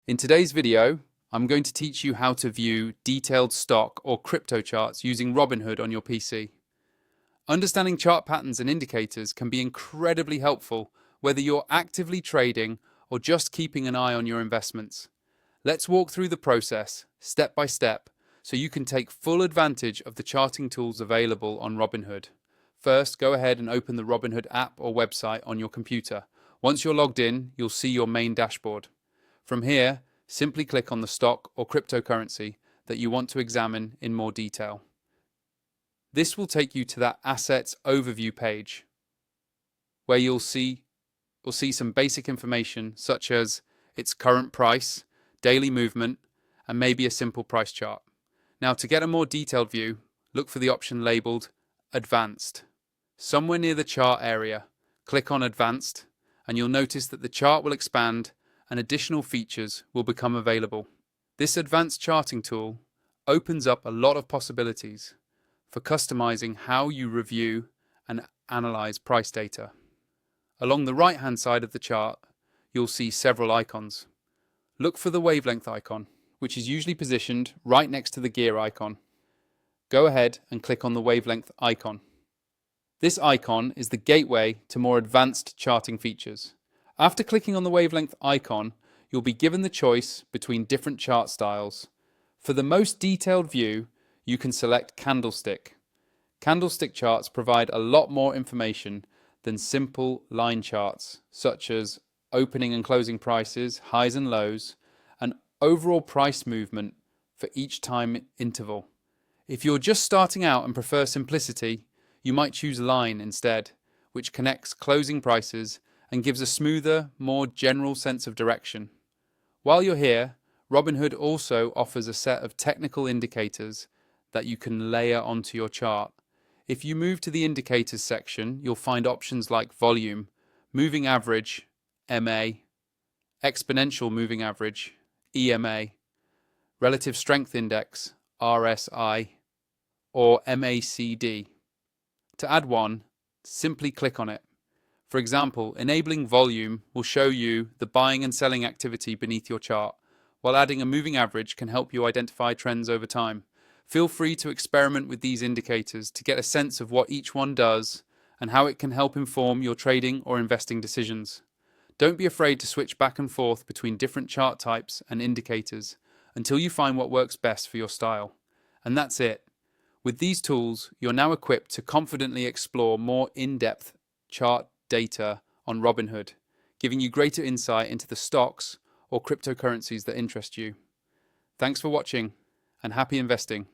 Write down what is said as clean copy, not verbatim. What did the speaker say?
In today's video, I'm going to teach you how to view detailed stock or crypto charts using Robinhood on your PC. Understanding chart patterns and indicators can be incredibly helpful whether you're actively trading or just keeping an eye on your investments. Let's walk through the process step by step so you can take full advantage of the charting tools available on Robinhood. First, go ahead and open the Robinhood app or website on your computer. Once you're logged in, you'll see your main dashboard. From here, simply click on the stock or cryptocurrency that you want to examine in more detail. This will take you to that Assets Overview page, where you'll see some basic information such as its current price, daily movement, and maybe a simple price chart. Now, to get a more detailed view, look for the option labeled Advanced. Somewhere near the chart area, click on Advanced, and you'll notice that the chart will expand and additional features will become available. This advanced charting tool opens up a lot of possibilities for customizing how you review and analyze price data. Along the right-hand side of the chart, you'll see several icons. Look for the wavelength icon, which is usually positioned right next to the gear icon. Go ahead and click on the wavelength icon. This icon is the gateway to more advanced charting features. After clicking on the wavelength icon, you'll be given the choice between different chart styles. For the most detailed view, you can select Candlestick. Candlestick charts provide a lot more information than simple line charts, such as opening and closing prices, highs and lows, and overall price movement for each time interval. If you're just starting out and prefer simplicity, you might choose Line instead, which connects closing prices and gives a smoother, more general sense of direction. While you're here, Robinhood also offers a set of technical indicators that you can layer onto your chart. If you move to the Indicators section, you'll find options like Volume, Moving Average, MA, Exponential Moving Average, EMA, Relative Strength Index, RSI, or MACD. To add one, simply click on it. For example, enabling volume will show you the buying and selling activity beneath your chart, while adding a moving average can help you identify trends over time. Feel free to experiment with these indicators to get a sense of what each one does and how it can help inform your trading or investing decisions. Don't be afraid to switch back and forth between different chart types and indicators until you find what works best for your style. And that's it. With these tools, you're now equipped to confidently explore more in-depth chart data on Robinhood, giving you greater insight into the stocks or cryptocurrencies that interest you. Thanks for watching and happy investing.